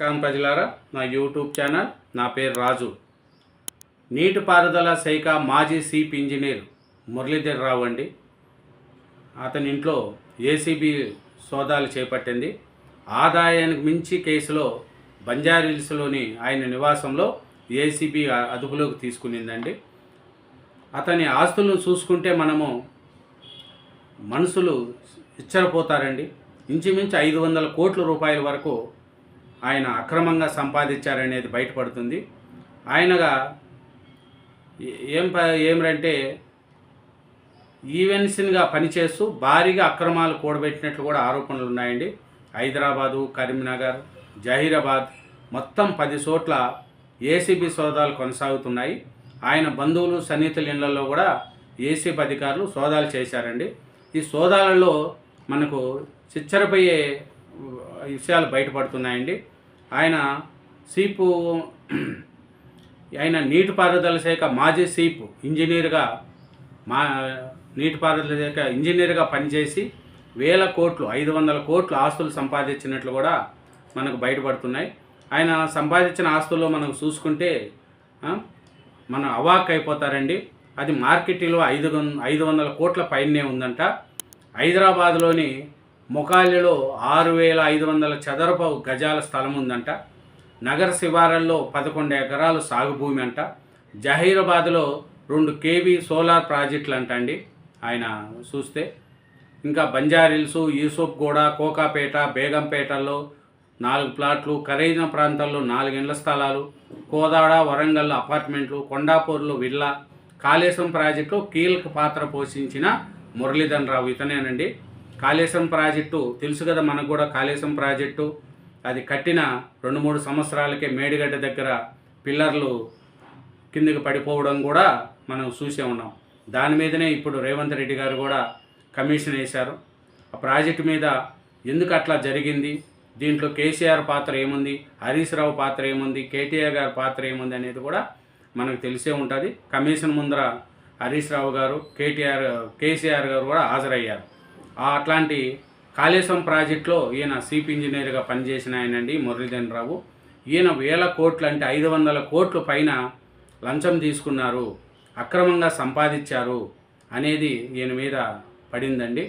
నమస్కారం ప్రజలారా, నా యూట్యూబ్ ఛానల్. నా పేరు రాజు. నీటిపారుదల శాఖ మాజీ చీఫ్ ఇంజనీర్ మురళీధర్ రావు అండి. అతని ఇంట్లో ఏసీబీ సోదాలు చేపట్టింది. ఆదాయానికి మించి కేసులో బంజారాహిల్స్లోని ఆయన నివాసంలో ఏసీబీ అదుపులోకి తీసుకునిందండి. అతని ఆస్తులను చూసుకుంటే మనుషులు ఇచ్చరపోతారండి. ఇంచుమించు 500 కోట్ల రూపాయల వరకు ఆయన అక్రమంగా సంపాదించారనేది బయటపడుతుంది. ఆయనగా ఏమిటంటే ఈవెంట్స్గా పనిచేస్తూ భారీగా అక్రమాలు కూడబెట్టినట్లు కూడా ఆరోపణలు ఉన్నాయండి. హైదరాబాదు, కరీంనగర్, జహీరాబాద్ మొత్తం 10 చోట్ల ఏసీబీ సోదాలు కొనసాగుతున్నాయి. ఆయన బంధువులు, సన్నిహితుల ఇళ్లలో కూడా ఏసీబీ అధికారులు సోదాలు చేశారండి. ఈ సోదాలలో మనకు చిచ్చరపోయే విషయాలు బయటపడుతున్నాయండి. ఆయన నీటిపారుదల శాఖ మాజీ చీఫ్ ఇంజనీర్గా నీటిపారుదల శాఖ ఇంజనీర్గా పనిచేసి 1000 కోట్లు 500 కోట్లు ఆస్తులు సంపాదించినట్లు కూడా మనకు బయటపడుతున్నాయి. ఆయన సంపాదించిన ఆస్తుల్లో మనకు చూసుకుంటే మనం అవాక్ అయిపోతారండి. అది మార్కెట్లో 500 కోట్ల పైనే ఉందంట. హైదరాబాద్లోని మొకాలిలో 6500 చదరపు గజాల స్థలం ఉందంట. నగర శివారుల్లో 11 ఎకరాలు సాగు భూమి అంట. జహీరాబాద్లో 2 కేవీ సోలార్ ప్రాజెక్టులు అంటండి ఆయన చూస్తే. ఇంకా బంజారాహిల్స్, యూసుఫ్గూడ, కోకాపేట, బేగంపేటల్లో 4 ప్లాట్లు, ఖరీదైన ప్రాంతాల్లో 4 ఇండ్ల స్థలాలు, కోదాడ, వరంగల్ అపార్ట్మెంట్లు, కొండాపూర్లో విల్లా, కాళేశ్వరం ప్రాజెక్టు కీలక పాత్ర పోషించిన మురళీధర్ రావు ఇతనేనండి. కాళేశ్వరం ప్రాజెక్టు తెలుసు కదా మనకు కూడా. కాళేశ్వరం ప్రాజెక్టు అది కట్టిన 2-3 సంవత్సరాలకే మేడిగడ్డ దగ్గర పిల్లర్లు కిందకి పడిపోవడం కూడా మనం చూసే ఉన్నాం. దాని మీదనే ఇప్పుడు రేవంత్ రెడ్డి గారు కూడా కమిషన్ వేశారు. ఆ ప్రాజెక్టు మీద ఎందుకు అట్లా జరిగింది, దీంట్లో కేసీఆర్ పాత్ర ఏముంది, హరీష్ రావు పాత్ర ఏముంది, కేటీఆర్ గారి పాత్ర ఏముంది అనేది కూడా మనకు తెలిసే ఉంటుంది. కమిషన్ ముందర హరీష్ రావు గారు, కేసీఆర్ గారు కూడా హాజరయ్యారు. అట్లాంటి కాళేశ్వరం ప్రాజెక్టులో ఈయన చీఫ్ ఇంజనీర్గా పనిచేసిన ఆయనండి మురళీధర్ రావు. ఈయన 1000 కోట్లు అంటే 500 కోట్ల పైన లంచం తీసుకున్నారు, అక్రమంగా సంపాదించారు అనేది ఈయన మీద పడిందండి.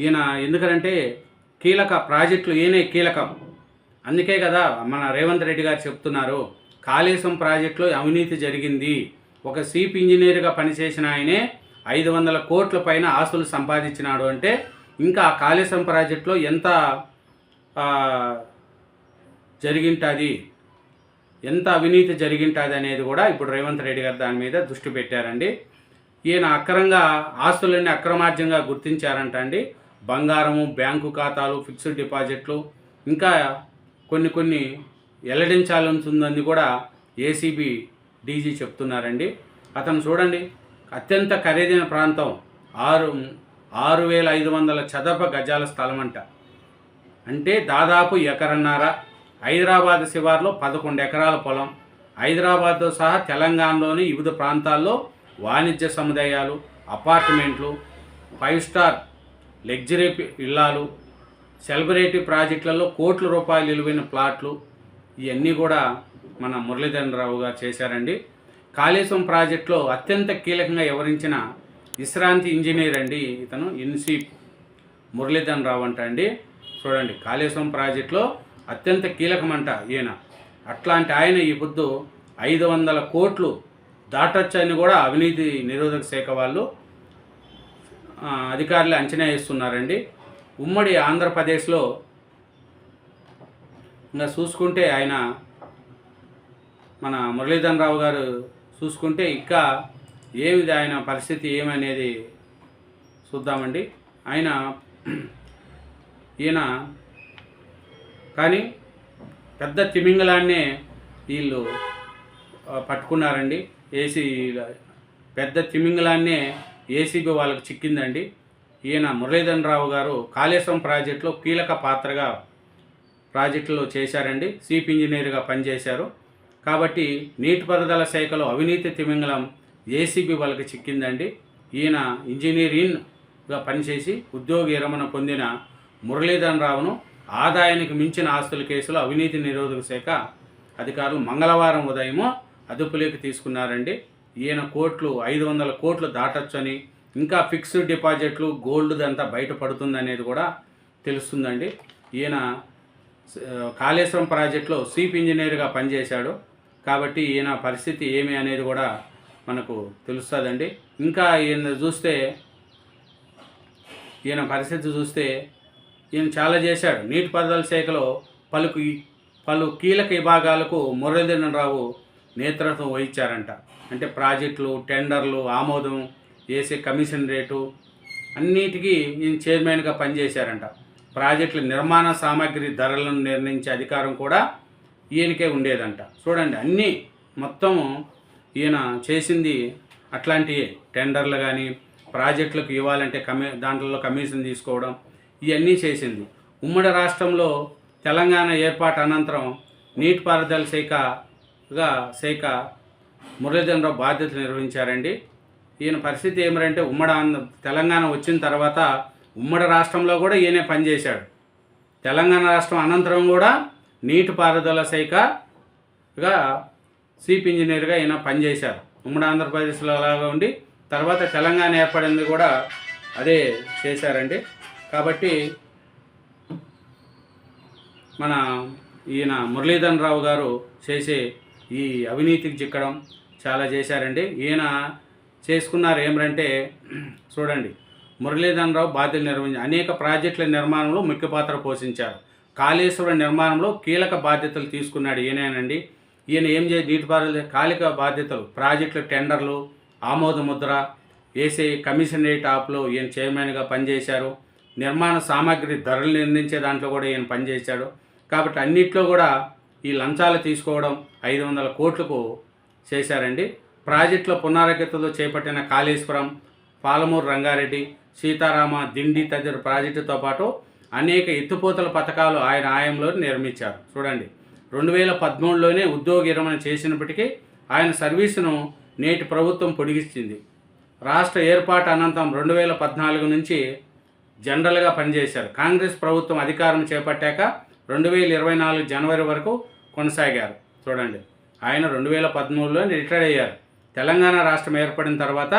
ఈయన ఎందుకంటే కీలక ప్రాజెక్టులు ఈయనే కీలకం. అందుకే కదా మన రేవంత్ రెడ్డి గారు చెప్తున్నారు, కాళేశ్వరం ప్రాజెక్టులో అవినీతి జరిగింది. ఒక చీఫ్ ఇంజనీర్గా పనిచేసిన ఆయనే 500 కోట్ల పైన ఆస్తులు సంపాదించినాడు అంటే ఇంకా కాళేశ్వరం ప్రాజెక్టులో ఎంత జరిగింటుంది, ఎంత అవినీతి జరిగింటుంది అనేది కూడా ఇప్పుడు రేవంత్ రెడ్డి గారు దాని మీద దృష్టి పెట్టారండి. ఈయన ఆస్తులన్నీ అక్రమార్జంగా గుర్తించారంట అండి. బంగారము, బ్యాంకు ఖాతాలు, ఫిక్స్డ్ డిపాజిట్లు, ఇంకా కొన్ని వెల్లడించాల్సిందని కూడా ఏసీబీ డీజీ చెప్తున్నారండి. అతను చూడండి, అత్యంత ఖరీదైన ప్రాంతం 6500 చదరపు గజాల స్థలం అంట. అంటే దాదాపు 1.5 ఎకరాల. హైదరాబాద్ శివార్లో 11 ఎకరాల పొలం. హైదరాబాద్తో సహా తెలంగాణలోని వివిధ ప్రాంతాల్లో వాణిజ్య సముదాయాలు, అపార్ట్మెంట్లు, 5 స్టార్ లగ్జరీ ఇళ్లాలు, సెలబ్రిటీ ప్రాజెక్టులలో కోట్ల రూపాయలు విలువైన ప్లాట్లు, ఇవన్నీ కూడా మన మురళీధర్ రావు గారు చేశారండి. కాళేశ్వరం ప్రాజెక్టులో అత్యంత కీలకంగా వ్యవహరించిన విశ్రాంతి ఇంజనీర్ అండి ఇతను ఇన్సీప్ మురళీధర్ రావు అంట అండి. చూడండి, కాళేశ్వరం ప్రాజెక్టులో అత్యంత కీలకమంట ఈయన. అట్లాంటి ఆయన ఈ పొద్దు 500 కోట్లు దాటొచ్చని కూడా అవినీతి నిరోధక శాఖ వాళ్ళు అధికారులు అంచనా వేస్తున్నారండి. ఉమ్మడి ఆంధ్రప్రదేశ్లో ఇంకా చూసుకుంటే మన మురళీధర్ రావు గారు చూసుకుంటే ఇంకా ఏమిది ఆయన పరిస్థితి ఏమనేది చూద్దామండి. ఈయన కానీ పెద్ద తిమింగలాన్నే వీళ్ళు పట్టుకున్నారండి. పెద్ద తిమింగలాన్నే ఏసీబీ వాళ్ళకు చిక్కిందండి. ఈయన మురళీధర్ రావు గారు కాళేశ్వరం ప్రాజెక్టులో కీలక పాత్రగా ప్రాజెక్టులో చేశారండి. చీఫ్ ఇంజనీర్గా పనిచేశారు. కాబట్టి నీటిపారుదల శాఖలో అవినీతి తిమింగలం ఏసీబీ వాళ్ళకి చిక్కిందండి. ఈయన ఇంజనీరింగ్గా పనిచేసి ఉద్యోగ విరమణ పొందిన మురళీధర్ రావును ఆదాయానికి మించిన ఆస్తుల కేసులో అవినీతి నిరోధక శాఖ అధికారులు మంగళవారం ఉదయం అదుపులోకి తీసుకున్నారండి. ఈయన 500 కోట్లు దాటొచ్చని, ఇంకా ఫిక్స్డ్ డిపాజిట్లు గోల్డ్ అంతా బయటపడుతుంది అనేది కూడా తెలుస్తుందండి. ఈయన కాళేశ్వరం ప్రాజెక్టులో చీఫ్ ఇంజనీర్గా పనిచేశాడు కాబట్టి ఈయన పరిస్థితి ఏమి అనేది కూడా మనకు తెలుస్తుందండి. ఇంకా ఈయన పరిస్థితి చూస్తే ఈయన చాలా చేశాడు. నీటిపారుదల శాఖలో పలు కీలక విభాగాలకు మురళీధరరావు నేతృత్వం వహించారంట. అంటే ప్రాజెక్టులు, టెండర్లు, ఆమోదం వేసే కమిషన్ రేటు అన్నిటికీ ఈయన చైర్మన్గా పనిచేశారంట. ప్రాజెక్టుల నిర్మాణ సామాగ్రి ధరలను నిర్ణయించే అధికారం కూడా ఈయనకే ఉండేదంట. చూడండి, అన్నీ మొత్తము ఈయన చేసింది అట్లాంటివే. టెండర్లు కానీ ప్రాజెక్టులకు ఇవ్వాలంటే దాంట్లో కమిషన్ తీసుకోవడం ఇవన్నీ చేసింది. ఉమ్మడి రాష్ట్రంలో తెలంగాణ ఏర్పాటు అనంతరం నీటిపారుదల శాఖ మురళీధరరావు బాధ్యతలు నిర్వహించారండి. ఈయన పరిస్థితి ఏమిటంటే తెలంగాణ వచ్చిన తర్వాత ఉమ్మడి రాష్ట్రంలో కూడా ఈయనే పనిచేశాడు. తెలంగాణ రాష్ట్రం అనంతరం కూడా నీటిపారుదల శాఖగా చీఫ్ ఇంజనీర్గా ఈయన పనిచేశారు. ఉమ్మడి ఆంధ్రప్రదేశ్లో అలాగా ఉండి తర్వాత తెలంగాణ ఏర్పడింది కూడా అదే చేశారండి. కాబట్టి మన ఈయన మురళీధరరావు గారు చేసే ఈ అవినీతికి చిక్కడం చాలా చేశారండి. ఈయన చేసుకున్నారు ఏమిటంటే చూడండి, మురళీధరరావు బాధ్యతలు నిర్వహించారు. అనేక ప్రాజెక్టుల నిర్మాణంలో ముఖ్య పాత్ర పోషించారు. కాళేశ్వరం నిర్మాణంలో కీలక బాధ్యతలు తీసుకున్నాడు ఈయనేనండి. ఈయన నీటిపారుదల కాలిక బాధ్యతలు, ప్రాజెక్టుల టెండర్లు, ఆమోద ముద్ర వేసే కమిషన్ రేట్ ఆప్లో ఈయన చైర్మన్గా పనిచేశారు. నిర్మాణ సామాగ్రి ధరలు నిర్ణయించే దాంట్లో కూడా ఈయన పనిచేశాడు. కాబట్టి అన్నిట్లో కూడా ఈ లంచాలు తీసుకోవడం 500 కోట్లకు చేశారండి. ప్రాజెక్టుల పునరాగతితో చేపట్టిన కాళేశ్వరం, పాలమూరు రంగారెడ్డి, సీతారామ, దిండి తదితర ప్రాజెక్టుతో పాటు అనేక ఎత్తిపోతల పథకాలు ఆయన ఆయంలో నిర్మించారు. చూడండి, 2013లోనే ఉద్యోగ విరమణ చేసినప్పటికీ ఆయన సర్వీసును నేటి ప్రభుత్వం పొడిగించింది. రాష్ట్ర ఏర్పాటు అనంతరం 2014 నుంచి జనరల్గా పనిచేశారు. కాంగ్రెస్ ప్రభుత్వం అధికారం చేపట్టాక 2024 జనవరి వరకు కొనసాగారు. చూడండి, ఆయన 2013లో రిటైర్ అయ్యారు. తెలంగాణ రాష్ట్రం ఏర్పడిన తర్వాత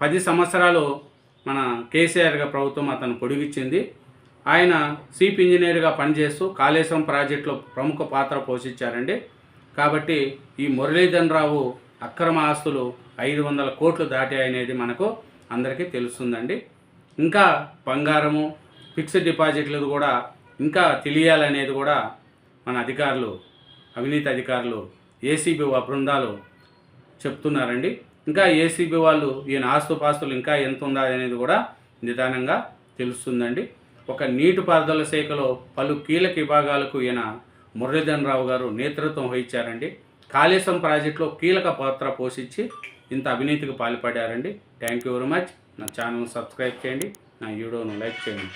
10 సంవత్సరాలు మన కేసీఆర్ ప్రభుత్వం అతను పొడిగించింది. ఆయన చీఫ్ ఇంజనీర్గా పనిచేస్తూ కాళేశ్వరం ప్రాజెక్టులో ప్రముఖ పాత్ర పోషించారండి. కాబట్టి ఈ మురళీధరరావు అక్రమ ఆస్తులు 500 కోట్లు దాటాయనేది మనకు అందరికీ తెలుస్తుందండి. ఇంకా బంగారము, ఫిక్స్డ్ డిపాజిట్లు కూడా ఇంకా తెలియాలనేది కూడా మన అవినీతి అధికారులు ఏసీబీ బృందాలు చెప్తున్నారండి. ఇంకా ఏసీబీ వాళ్ళు ఈయన ఆస్తుపాస్తులు ఇంకా ఎంత ఉందా అనేది కూడా నిదానంగా తెలుస్తుందండి. ఒక నీటిపారుదల శాఖలో పలు కీలక విభాగాలకు ఈయన మురళీధరరావు గారు నేతృత్వం వహించారండి. కాళేశ్వరం ప్రాజెక్టులో కీలక పాత్ర పోషించి ఇంత అవినీతికి పాల్పడారండి. Thank you very much. నా ఛానల్ సబ్స్క్రైబ్ చేయండి, నా వీడియోను లైక్ చేయండి.